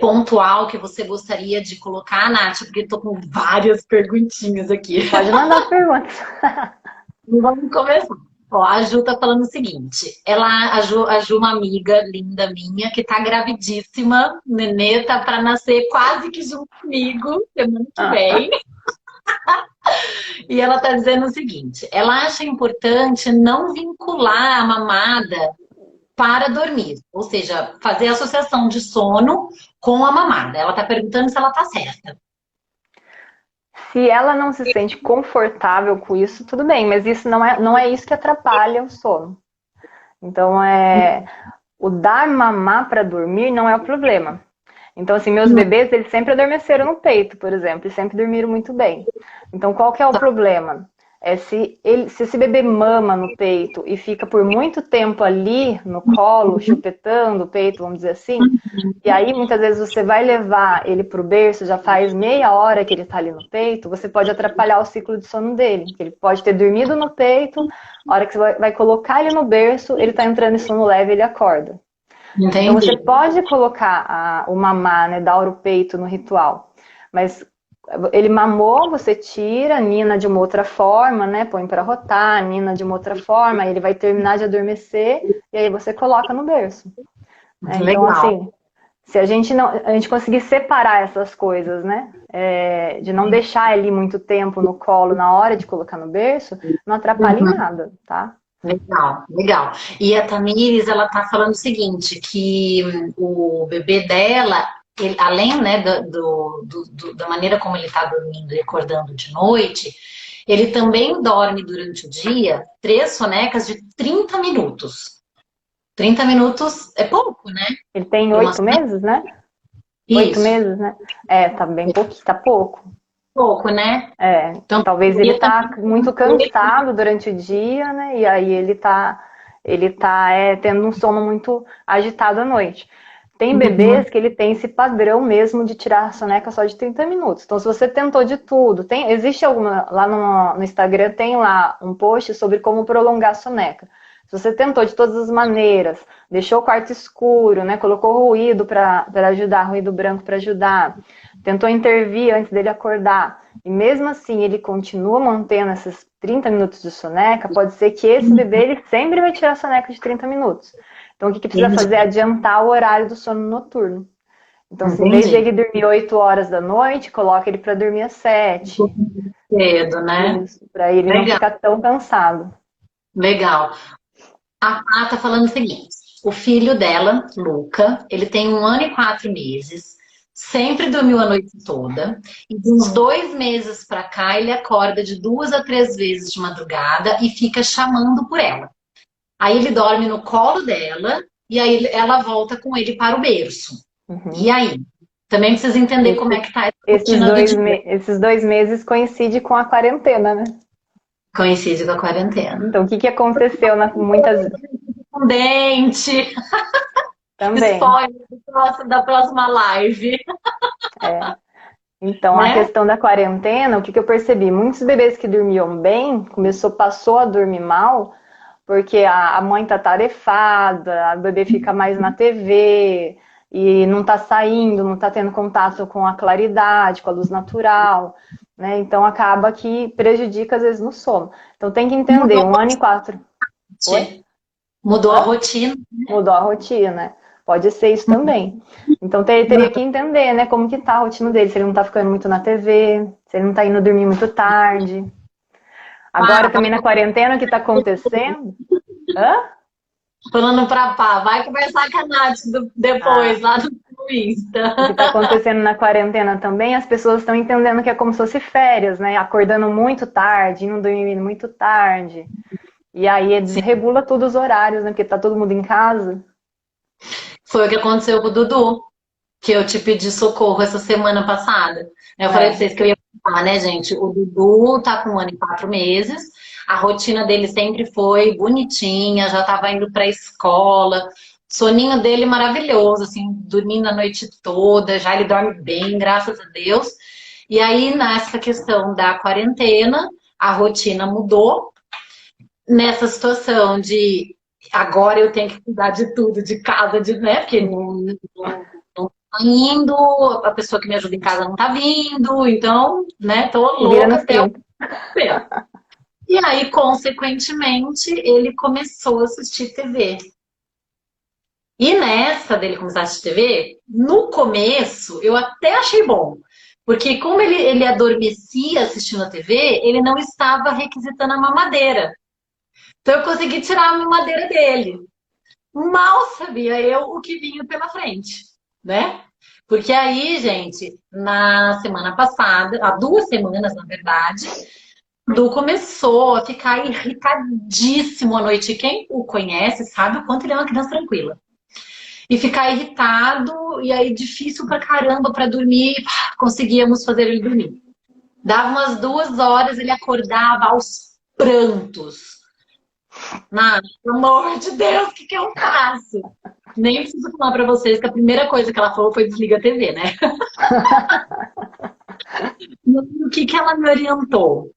pontual que você gostaria de colocar, Nath, porque estou com várias perguntinhas aqui. Pode mandar as perguntas. Vamos começar. Ó, a Ju tá falando o seguinte, a Ju, uma amiga linda minha, que tá gravidíssima, nenê tá para nascer quase que junto comigo, semana que vem. E ela tá dizendo o seguinte, ela acha importante não vincular a mamada para dormir, ou seja, fazer associação de sono com a mamada. Ela tá perguntando se ela tá certa. Se ela não se sente confortável com isso, tudo bem, mas isso não é isso que atrapalha o sono. Então, o dar mamar para dormir não é o problema. Então, assim, meus bebês, eles sempre adormeceram no peito, por exemplo, e sempre dormiram muito bem. Então, qual que é o problema? Se esse bebê mama no peito e fica por muito tempo ali no colo, chupetando o peito, vamos dizer assim, e aí muitas vezes você vai levar ele para o berço, já faz meia hora que ele está ali no peito, você pode atrapalhar o ciclo de sono dele. Ele pode ter dormido no peito, a hora que você vai colocar ele no berço, ele está entrando em sono leve e ele acorda. Entendi. Então você pode colocar o mamar, né, dar o peito no ritual, mas ele mamou, você tira, nina de uma outra forma, né, põe para rotar, nina de uma outra forma, aí ele vai terminar de adormecer e aí você coloca no berço. Então, assim, Se a gente não, a gente conseguir separar essas coisas, né? De não deixar ele muito tempo no colo na hora de colocar no berço, não atrapalha em Uhum. nada, tá? Legal, legal. E a Tamires, ela tá falando o seguinte, que o bebê dela, além, né, da maneira como ele tá dormindo e acordando de noite, ele também dorme durante o dia 3 sonecas de 30 minutos. 30 minutos é pouco, né? Ele tem Para uma 8 meses, né? Oito Isso, meses, né? Tá bem pouquinho, tá pouco. pouco, né? É, Então, talvez ele poderia tá muito também. cansado durante o dia, né? E aí ele tá tendo um sono muito agitado à noite. Tem Uhum. bebês que ele tem esse padrão mesmo de tirar a soneca só de 30 minutos. Então, se você tentou de tudo, existe alguma, lá no Instagram tem lá um post sobre como prolongar a soneca. Se você tentou de todas as maneiras, deixou o quarto escuro, né? Colocou ruído para ajudar, ruído branco para ajudar, tentou intervir antes dele acordar, e mesmo assim ele continua mantendo esses 30 minutos de soneca, pode ser que esse bebê ele sempre vai tirar a soneca de 30 minutos. Então o que precisa fazer é Entendi. adiantar o horário do sono noturno. Então, se em vez Entendi. dele dormir 8 horas da noite, coloca ele para dormir às 7. Cedo, né? Isso, para ele não Legal, ficar tão cansado. legal. A tá falando o seguinte: o filho dela, Luca, ele tem 1 ano e 4 meses, sempre dormiu a noite toda, e de uns 2 meses pra cá ele acorda de 2 a 3 vezes de madrugada e fica chamando por ela. Aí ele dorme no colo dela e aí ela volta com ele para o berço. E Uhum. aí? Também precisa entender como é Esse- que tá essa esses, rotina do dois dia. esses 2 meses coincide com a quarentena, né? Coincide com a quarentena. Então, o que aconteceu muitas Um dente, também, spoiler da próxima live, é. Então, a né? questão da quarentena, o que eu percebi? Muitos bebês que dormiam bem, passou a dormir mal, porque a mãe tá tarefada, a bebê fica mais na TV, e não tá saindo, não tá tendo contato com a claridade, com a luz natural, né? Então, acaba que prejudica, às vezes, no sono. Então, tem que entender, Mudou 1 ano e 4. a Oi? rotina. Mudou a Hã? rotina. Mudou a rotina, né? Pode ser isso também. Então teria que entender, né, como que tá a rotina dele, se ele não tá ficando muito na TV, se ele não tá indo dormir muito tarde. Agora Pá, também na quarentena, o que tá acontecendo? Hã? falando pra pá, vai conversar com a Nath depois, Ah, lá no Insta. o que tá acontecendo na quarentena também, as pessoas estão entendendo que é como se fosse férias, né? Acordando muito tarde, indo dormindo muito tarde. E aí Sim, desregula tudo os horários, né? Porque tá todo mundo em casa. foi o que aconteceu com o Dudu, que eu te pedi socorro essa semana passada. Eu falei pra É. vocês que eu ia falar, né, gente? O Dudu tá com 1 ano e 4 meses. A rotina dele sempre foi bonitinha, já tava indo pra escola. Soninho dele maravilhoso, assim, dormindo a noite toda, já ele dorme bem, graças a Deus. E aí, nessa questão da quarentena, a rotina mudou. Nessa situação de agora eu tenho que cuidar de tudo, de casa, né? Porque não tá indo, a pessoa que me ajuda em casa não tá vindo, então, né, tô Se vira louca nos até o 30. pé. E aí, consequentemente, ele começou a assistir TV. E nessa dele começar a assistir TV, no começo eu até achei bom. Porque como ele adormecia assistindo a TV, ele não estava requisitando a mamadeira. Então eu consegui tirar a mamadeira dele. Mal sabia eu o que vinha pela frente, né? Porque aí, gente, na semana passada, há 2 semanas, na verdade, o Du começou a ficar irritadíssimo à noite. Quem o conhece sabe o quanto ele é uma criança tranquila. E ficar irritado, e aí difícil pra caramba pra dormir, conseguíamos fazer ele dormir. Dava umas 2 horas, ele acordava aos prantos. Nath, pelo amor de Deus, o que que eu faço? Nem preciso falar pra vocês que a primeira coisa que ela falou foi desliga a TV, né? E o que que ela me orientou?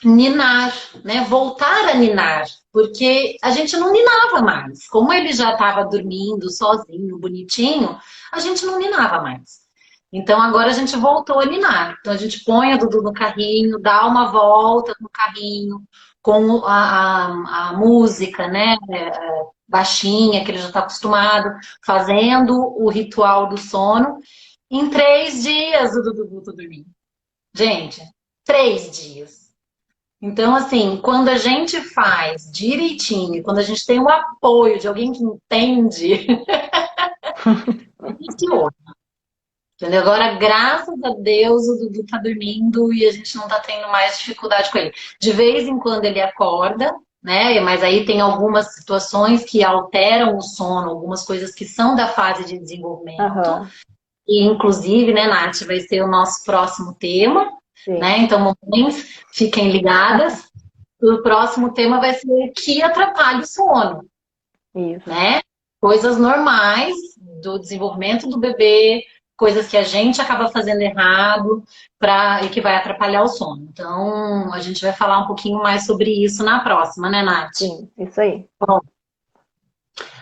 Ninar, né? Voltar a ninar, porque a gente não ninava mais. Como ele já estava dormindo sozinho, bonitinho, a gente não ninava mais. Então agora a gente voltou a ninar. Então a gente põe a Dudu no carrinho, dá uma volta no carrinho com a música, né? baixinha, que ele já está acostumado, fazendo o ritual do sono. Em 3 dias o Dudu tá dormindo. Gente, 3 dias. Então, assim, quando a gente faz direitinho, quando a gente tem o apoio de alguém que entende, funciona. Entendeu? Agora, graças a Deus, o Dudu tá dormindo e a gente não tá tendo mais dificuldade com ele. De vez em quando ele acorda, né? Mas aí tem algumas situações que alteram o sono, algumas coisas que são da fase de desenvolvimento. Aham, E, inclusive, né, Nath, vai ser o nosso próximo tema, sim. né? Então, mamães, fiquem ligadas. O próximo tema vai ser o que atrapalha o sono, Isso. né? Coisas normais do desenvolvimento do bebê, coisas que a gente acaba fazendo errado e que vai atrapalhar o sono. Então, a gente vai falar um pouquinho mais sobre isso na próxima, né, Nath? Sim, isso aí. Bom,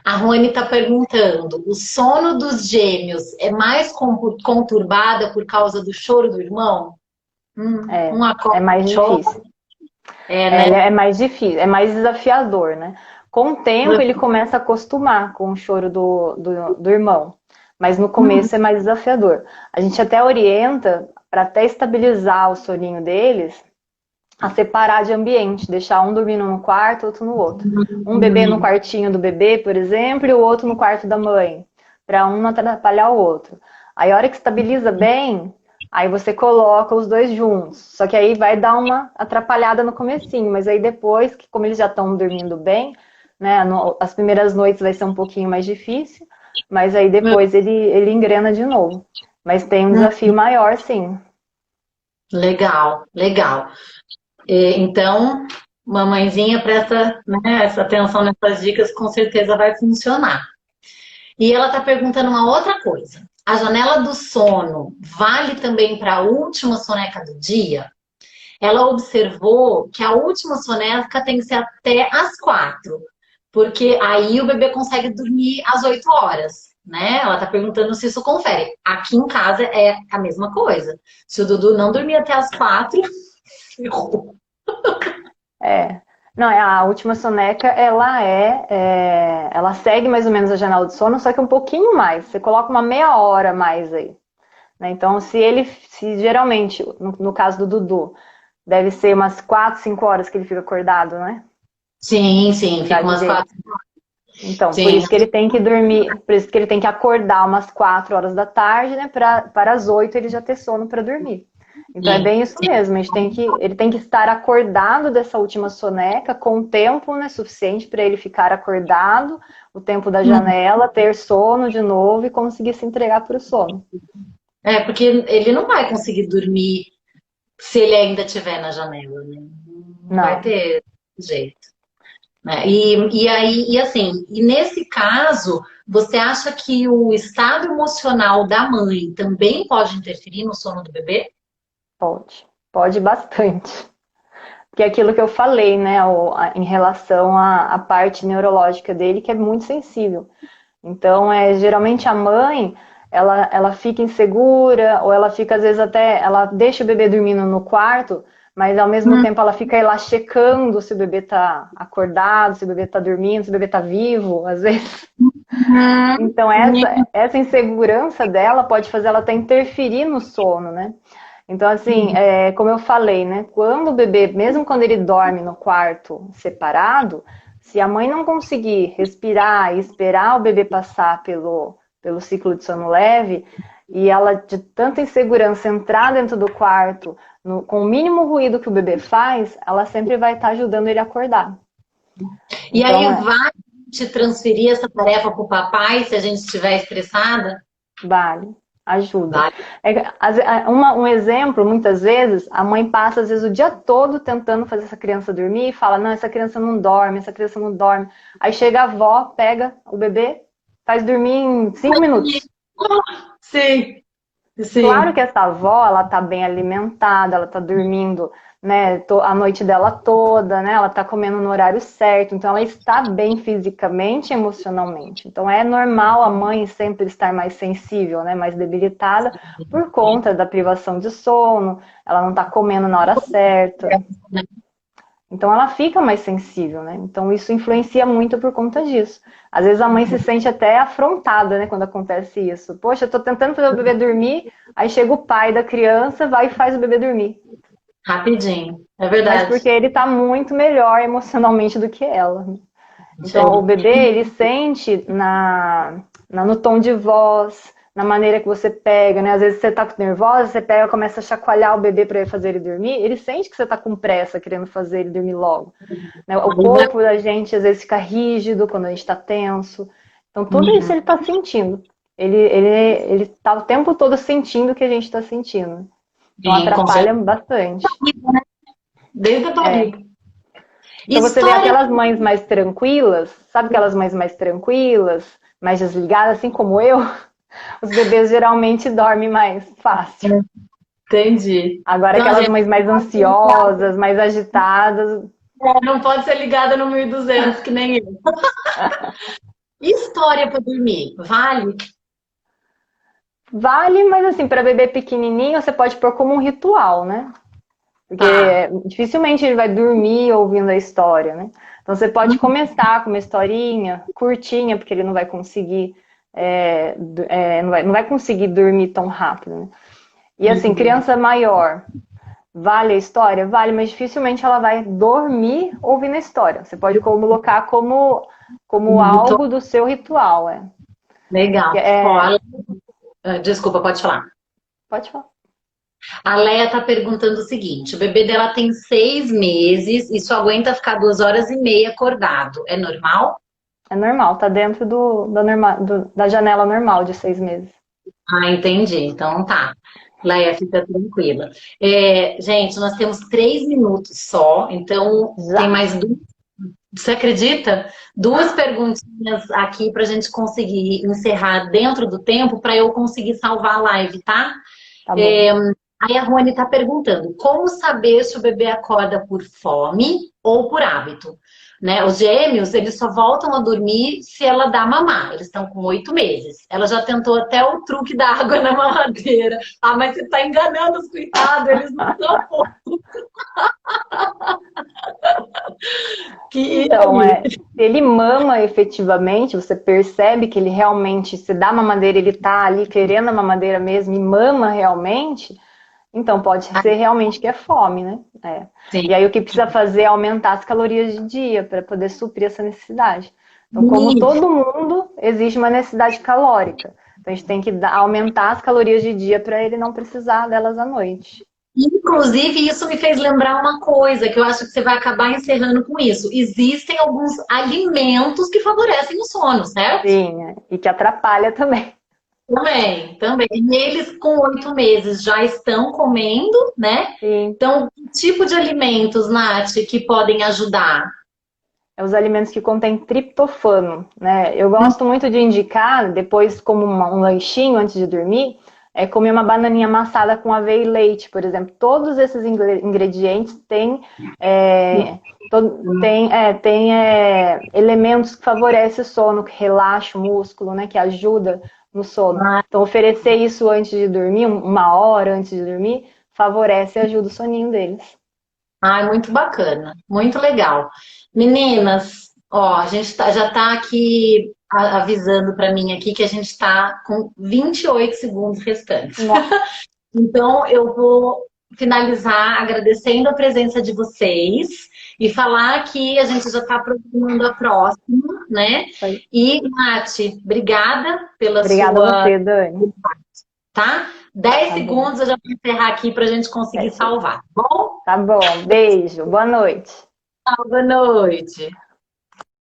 a Rony está perguntando: o sono dos gêmeos é mais conturbada por causa do choro do irmão? É, Um é acorda, mais chora, difícil. É, né? ele é mais difícil, é mais desafiador, né? Com o tempo ele começa a acostumar com o choro do irmão, mas no começo é mais desafiador. A gente até orienta para até estabilizar o soninho deles, a separar de ambiente, deixar um dormindo no quarto, outro no outro. Um bebê no quartinho do bebê, por exemplo, e o outro no quarto da mãe, para um não atrapalhar o outro. Aí a hora que estabiliza bem, aí você coloca os dois juntos. Só que aí vai dar uma atrapalhada no comecinho, mas aí depois, que como eles já estão dormindo bem, né, as primeiras noites vai ser um pouquinho mais difícil, mas aí depois ele engrena de novo. Mas tem um desafio maior, sim. Legal, legal. Então, mamãezinha, presta, né, essa atenção nessas dicas, com certeza vai funcionar. E ela está perguntando uma outra coisa. A janela do sono vale também para a última soneca do dia? Ela observou que a última soneca tem que ser até às 4, porque aí o bebê consegue dormir às 8 horas, né? Ela está perguntando se isso confere. Aqui em casa é a mesma coisa. Se o Dudu não dormir até às 4, ferrou. É. Não, a última soneca, ela segue mais ou menos a janela de sono, só que um pouquinho mais. Você coloca uma meia hora mais aí, né? Então, se geralmente, no caso do Dudu, deve ser umas 4, 5 horas que ele fica acordado, né? Sim, sim, A fica idade umas dele. 4. Então, por Sim, isso que ele tem que dormir, por isso que ele tem que acordar umas 4 horas da tarde, né? Para as 8 ele já ter sono para dormir. Então é sim, bem isso mesmo, ele tem que estar acordado dessa última soneca com tempo, né, suficiente para ele ficar acordado, o tempo da sim. janela, ter sono de novo e conseguir se entregar para o sono. É, porque ele não vai conseguir dormir se ele ainda estiver na janela, né? Não vai Não, ter jeito, né? E nesse caso, você acha que o estado emocional da mãe também pode interferir no sono do bebê? pode bastante. Que é aquilo que eu falei, né, em relação à parte neurológica dele, que é muito sensível. Então, geralmente a mãe, ela fica insegura, ou ela fica, às vezes, ela deixa o bebê dormindo no quarto, mas ao mesmo tempo ela fica aí lá checando se o bebê tá acordado, se o bebê tá dormindo, se o bebê tá vivo, às vezes. Então, essa insegurança dela pode fazer ela até interferir no sono, né? Então, assim, como eu falei, né? Quando o bebê, mesmo quando ele dorme no quarto separado, se a mãe não conseguir respirar e esperar o bebê passar pelo ciclo de sono leve, e ela, de tanta insegurança, entrar dentro do quarto, com o mínimo ruído que o bebê faz, ela sempre vai estar ajudando ele a acordar. E aí Então, vai te transferir essa tarefa para o papai se a gente estiver estressada? vale, ajuda. Vale. Um exemplo, muitas vezes, a mãe passa às vezes o dia todo tentando fazer essa criança dormir e fala, não, essa criança não dorme, essa criança não dorme. Aí chega a avó, pega o bebê, faz dormir em 5 minutos. Sim, Claro que sim. essa avó, ela tá bem alimentada, ela tá dormindo, né, a noite dela toda, né, ela tá comendo no horário certo, então ela está bem fisicamente e emocionalmente. Então é normal a mãe sempre estar mais sensível, né, mais debilitada por conta da privação de sono, ela não tá comendo na hora certa. Então ela fica mais sensível, né? Então isso influencia muito por conta disso. Às vezes a mãe se sente até afrontada, né, quando acontece isso. Poxa, eu tô tentando fazer o bebê dormir, aí chega o pai da criança, vai e faz o bebê dormir. Rapidinho, é Mas verdade. porque ele tá muito melhor emocionalmente do que ela. Então o bebê, ele sente no tom de voz, na maneira que você pega, né? Às vezes você tá nervosa, você pega, começa a chacoalhar o bebê para fazer ele dormir, ele sente que você tá com pressa, querendo fazer ele dormir logo. Né? O corpo da gente às vezes fica rígido quando a gente está tenso. Então tudo isso ele está sentindo. Ele tá o tempo todo sentindo o que a gente está sentindo. Então Sim, com atrapalha certeza. bastante. Desde a barriga. Então você vê História. aquelas mães mais tranquilas, sabe aquelas mães mais tranquilas, mais desligadas, assim como eu? Os bebês geralmente dormem mais fácil. Entendi. Agora Então, a aquelas gente mães mais ansiosas, mais agitadas, não pode ser ligada no 1200, que nem eu. História para dormir, vale? vale, mas assim, para bebê pequenininho, você pode pôr como um ritual, né? Porque Tá. dificilmente ele vai dormir ouvindo a história, né? Então você pode começar com uma historinha curtinha, porque ele não vai conseguir, não vai conseguir dormir tão rápido, né? E assim, Uhum. criança maior, vale a história? Vale, mas dificilmente ela vai dormir ouvindo a história. Você pode colocar como algo do seu ritual, Legal. Ó, é. desculpa, pode falar. Pode falar. A Leia tá perguntando o seguinte: o bebê dela tem 6 meses e só aguenta ficar 2 horas e meia acordado. É normal? É normal, tá dentro da janela normal de 6 meses. Ah, entendi. Então tá. Leia, fica tranquila. Gente, nós temos 3 minutos só, então tem Já, mais duas. Você acredita? Duas perguntinhas aqui para a gente conseguir encerrar dentro do tempo para eu conseguir salvar a live, tá? tá bom. É, Aí a Ruane está perguntando: como saber se o bebê acorda por fome ou por hábito? Né? Os gêmeos, eles só voltam a dormir se ela dá mamar. Eles estão com 8 meses. Ela já tentou até o truque da água na mamadeira. Ah, mas você está enganando os coitados, eles não são poucos. Que Então, aí? se ele mama efetivamente, você percebe que ele realmente, se dá mamadeira, ele tá ali querendo a mamadeira mesmo e mama realmente, então pode ser realmente que é fome, né? Sim. E aí o que precisa fazer é aumentar as calorias de dia para poder suprir essa necessidade. Então, como todo mundo, existe uma necessidade calórica. Então, a gente tem que aumentar as calorias de dia para ele não precisar delas à noite. Inclusive, isso me fez lembrar uma coisa que eu acho que você vai acabar encerrando com isso. Existem alguns alimentos que favorecem o sono, certo? Sim, e que atrapalha também. Também, também. E eles com 8 meses já estão comendo, né? Sim. Então, que tipo de alimentos, Nath, que podem ajudar? É os alimentos que contêm triptofano, né? Eu gosto muito de indicar, depois como um lanchinho antes de dormir, comer uma bananinha amassada com aveia e leite, por exemplo. Todos esses ingredientes têm, elementos que favorecem o sono, que relaxa o músculo, né? Que ajuda no sono. Então, oferecer isso antes de dormir, 1 hora antes de dormir, favorece e ajuda o soninho deles. Ai, muito bacana, muito legal. Meninas, ó, a gente já está aqui avisando para mim aqui que a gente está com 28 segundos restantes. Nossa. Então, eu vou finalizar agradecendo a presença de vocês e falar que a gente já está aproximando a próxima, né? E, Nath, obrigada pela Obrigada a sua. você, Dani. Tá? 10 Tá bom. segundos eu já vou encerrar aqui para a gente conseguir salvar, tá bom? Tá bom, beijo, boa noite. Boa noite.